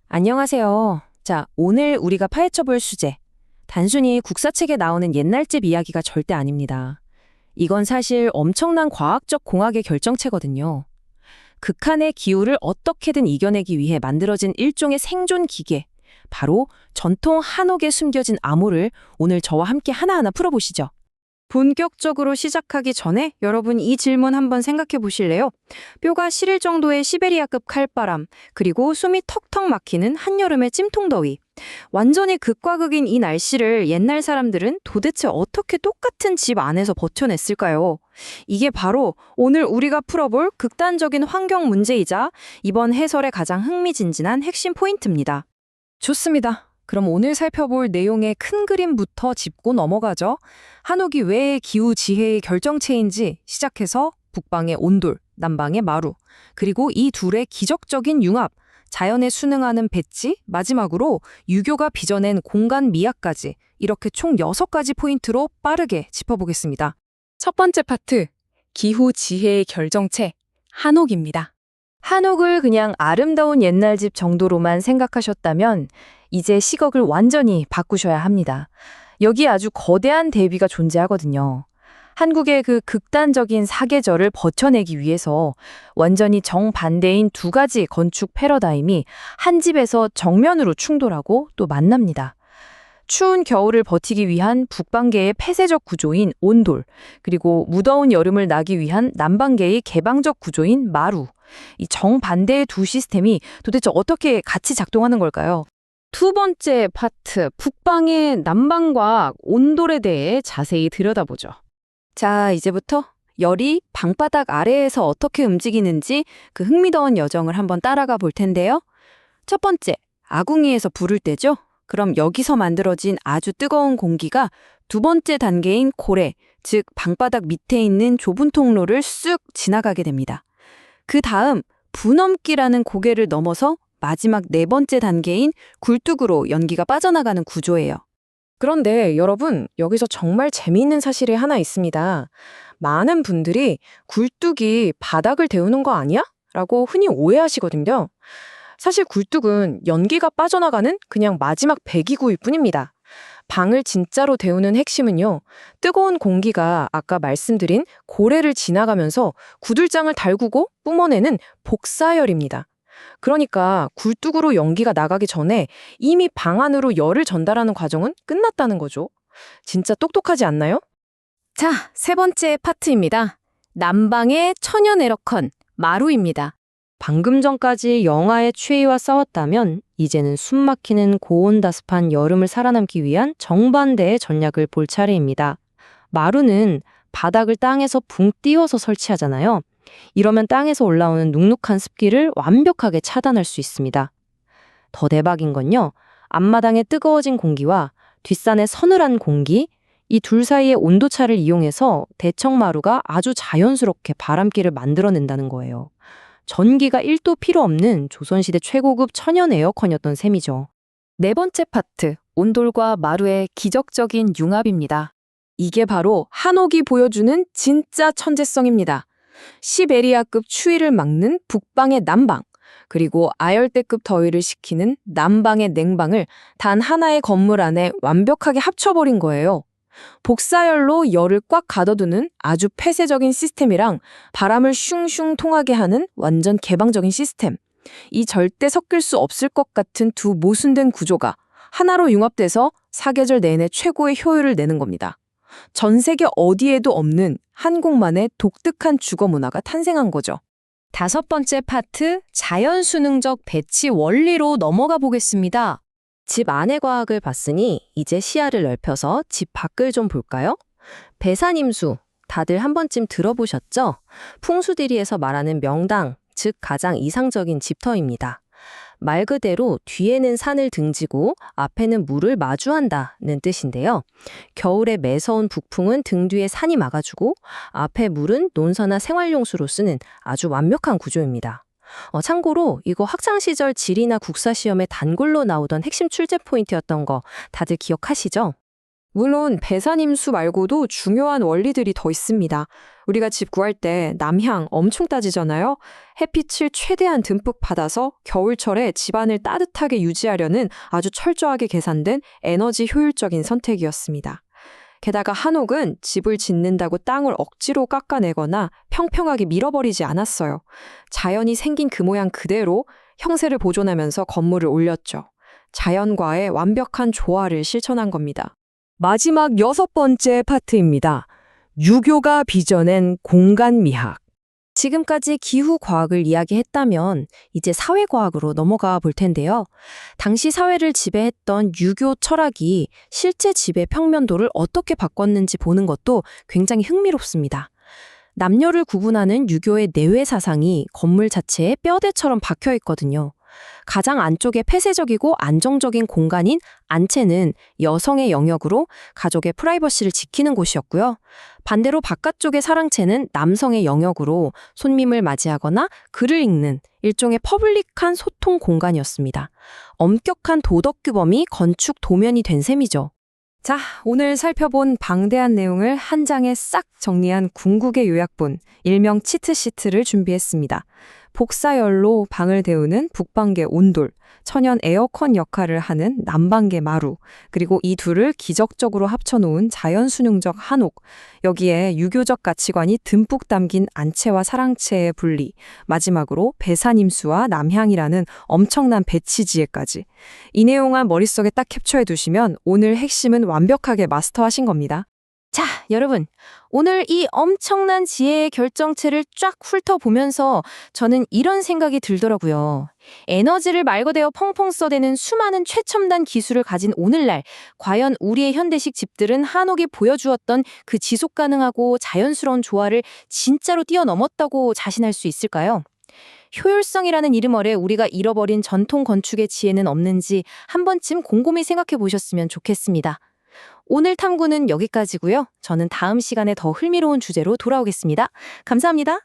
안녕하세요. 자, 오늘 우리가 파헤쳐 볼 주제. 단순히 국사책에 나오는 옛날집 이야기가 절대 아닙니다. 이건 사실 엄청난 과학적 공학의 결정체거든요. 극한의 기후를 어떻게든 이겨내기 위해 만들어진 일종의 생존 기계. 바로 전통 한옥에 숨겨진 암호를 오늘 저와 함께 하나하나 풀어보시죠. 본격적으로 시작하기 전에 여러분 이 질문 한번 생각해 보실래요? 뼈가 시릴 정도의 시베리아급 칼바람, 그리고 숨이 턱턱 막히는 한여름의 찜통더위. 완전히 극과 극인 이 날씨를 옛날 사람들은 도대체 어떻게 똑같은 집 안에서 버텨냈을까요? 이게 바로 오늘 우리가 풀어볼 극단적인 환경 문제이자 이번 해설의 가장 흥미진진한 핵심 포인트입니다. 좋습니다. 그럼 오늘 살펴볼 내용의 큰 그림부터 짚고 넘어가죠. 한옥이 왜 기후 지혜의 결정체인지 시작해서 북방의 온돌, 남방의 마루, 그리고 이 둘의 기적적인 융합, 자연에 순응하는 배지, 마지막으로 유교가 빚어낸 공간 미학까지 이렇게 총 6가지 포인트로 빠르게 짚어보겠습니다. 첫 번째 파트, 기후 지혜의 결정체, 한옥입니다. 한옥을 그냥 아름다운 옛날 집 정도로만 생각하셨다면 이제 시각을 완전히 바꾸셔야 합니다. 여기 아주 거대한 대비가 존재하거든요. 한국의 그 극단적인 사계절을 버텨내기 위해서 완전히 정반대인 두 가지 건축 패러다임이 한 집에서 정면으로 충돌하고 또 만납니다. 추운 겨울을 버티기 위한 북방계의 폐쇄적 구조인 온돌, 그리고 무더운 여름을 나기 위한 남방계의 개방적 구조인 마루. 이 정반대의 두 시스템이 도대체 어떻게 같이 작동하는 걸까요? 두 번째 파트, 북방의 남방과 온돌에 대해 자세히 들여다보죠. 자, 이제부터 열이 방바닥 아래에서 어떻게 움직이는지 그 흥미로운 여정을 한번 따라가 볼 텐데요. 첫 번째, 아궁이에서 불을 떼죠? 그럼 여기서 만들어진 아주 뜨거운 공기가 두 번째 단계인 고래, 즉 방바닥 밑에 있는 좁은 통로를 쑥 지나가게 됩니다. 그 다음 분엄기라는 고개를 넘어서 마지막 네 번째 단계인 굴뚝으로 연기가 빠져나가는 구조예요. 그런데 여러분, 여기서 정말 재미있는 사실이 하나 있습니다. 많은 분들이 굴뚝이 바닥을 데우는 거 아니야? 라고 흔히 오해하시거든요. 사실 굴뚝은 연기가 빠져나가는 그냥 마지막 배기구일 뿐입니다. 방을 진짜로 데우는 핵심은요, 뜨거운 공기가 아까 말씀드린 고래를 지나가면서 구들장을 달구고 뿜어내는 복사열입니다. 그러니까 굴뚝으로 연기가 나가기 전에 이미 방 안으로 열을 전달하는 과정은 끝났다는 거죠. 진짜 똑똑하지 않나요? 자, 세 번째 파트입니다. 남방의 천연 에어컨, 마루입니다. 방금 전까지 영하의 추위와 싸웠다면 이제는 숨막히는 고온다습한 여름을 살아남기 위한 정반대의 전략을 볼 차례입니다. 마루는 바닥을 땅에서 붕 띄워서 설치하잖아요. 이러면 땅에서 올라오는 눅눅한 습기를 완벽하게 차단할 수 있습니다. 더 대박인 건요, 앞마당의 뜨거워진 공기와 뒷산의 서늘한 공기, 이 둘 사이의 온도차를 이용해서 대청마루가 아주 자연스럽게 바람기를 만들어낸다는 거예요. 전기가 1도 필요 없는 조선시대 최고급 천연 에어컨이었던 셈이죠. 네 번째 파트, 온돌과 마루의 기적적인 융합입니다. 이게 바로 한옥이 보여주는 진짜 천재성입니다. 시베리아급 추위를 막는 북방의 난방, 그리고 아열대급 더위를 식히는 남방의 냉방을 단 하나의 건물 안에 완벽하게 합쳐버린 거예요. 복사열로 열을 꽉 가둬두는 아주 폐쇄적인 시스템이랑 바람을 슝슝 통하게 하는 완전 개방적인 시스템. 이 절대 섞일 수 없을 것 같은 두 모순된 구조가 하나로 융합돼서 사계절 내내 최고의 효율을 내는 겁니다. 전 세계 어디에도 없는 한국만의 독특한 주거 문화가 탄생한 거죠. 다섯 번째 파트, 자연수능적 배치 원리로 넘어가 보겠습니다. 집 안의 과학을 봤으니 이제 시야를 넓혀서 집 밖을 좀 볼까요? 배산임수, 다들 한 번쯤 들어보셨죠? 풍수지리에서 말하는 명당, 즉 가장 이상적인 집터입니다. 말 그대로 뒤에는 산을 등지고 앞에는 물을 마주한다는 뜻인데요. 겨울에 매서운 북풍은 등 뒤에 산이 막아주고 앞에 물은 논서나 생활용수로 쓰는 아주 완벽한 구조입니다. 참고로 이거 학창시절 지리나 국사시험에 단골로 나오던 핵심 출제 포인트였던 거 다들 기억하시죠? 물론 배산임수 말고도 중요한 원리들이 더 있습니다. 우리가 집 구할 때 남향 엄청 따지잖아요. 햇빛을 최대한 듬뿍 받아서 겨울철에 집안을 따뜻하게 유지하려는 아주 철저하게 계산된 에너지 효율적인 선택이었습니다. 게다가 한옥은 집을 짓는다고 땅을 억지로 깎아내거나 평평하게 밀어버리지 않았어요. 자연이 생긴 그 모양 그대로 형세를 보존하면서 건물을 올렸죠. 자연과의 완벽한 조화를 실천한 겁니다. 마지막 6번째 파트입니다. 유교가 빚어낸 공간 미학. 지금까지 기후 과학을 이야기했다면 이제 사회 과학으로 넘어가 볼 텐데요. 당시 사회를 지배했던 유교 철학이 실제 집의 평면도를 어떻게 바꿨는지 보는 것도 굉장히 흥미롭습니다. 남녀를 구분하는 유교의 내외 사상이 건물 자체에 뼈대처럼 박혀 있거든요. 가장 안쪽에 폐쇄적이고 안정적인 공간인 안채는 여성의 영역으로 가족의 프라이버시를 지키는 곳이었고요. 반대로 바깥쪽의 사랑채는 남성의 영역으로 손님을 맞이하거나 글을 읽는 일종의 퍼블릭한 소통 공간이었습니다. 엄격한 도덕 규범이 건축 도면이 된 셈이죠. 자, 오늘 살펴본 방대한 내용을 한 장에 싹 정리한 궁극의 요약본, 일명 치트시트를 준비했습니다. 복사열로 방을 데우는 북방계 온돌, 천연 에어컨 역할을 하는 남방계 마루, 그리고 이 둘을 기적적으로 합쳐놓은 자연순응적 한옥, 여기에 유교적 가치관이 듬뿍 담긴 안채와 사랑채의 분리, 마지막으로 배산임수와 남향이라는 엄청난 배치지혜까지. 이 내용을 머릿속에 딱 캡처해 두시면 오늘 핵심은 완벽하게 마스터하신 겁니다. 자, 여러분. 오늘 이 엄청난 지혜의 결정체를 쫙 훑어보면서 저는 이런 생각이 들더라고요. 에너지를 말 그대로 펑펑 써대는 수많은 최첨단 기술을 가진 오늘날, 과연 우리의 현대식 집들은 한옥이 보여주었던 그 지속 가능하고 자연스러운 조화를 진짜로 뛰어넘었다고 자신할 수 있을까요? 효율성이라는 이름 아래 우리가 잃어버린 전통 건축의 지혜는 없는지 한 번쯤 곰곰이 생각해 보셨으면 좋겠습니다. 오늘 탐구는 여기까지고요. 저는 다음 시간에 더 흥미로운 주제로 돌아오겠습니다. 감사합니다.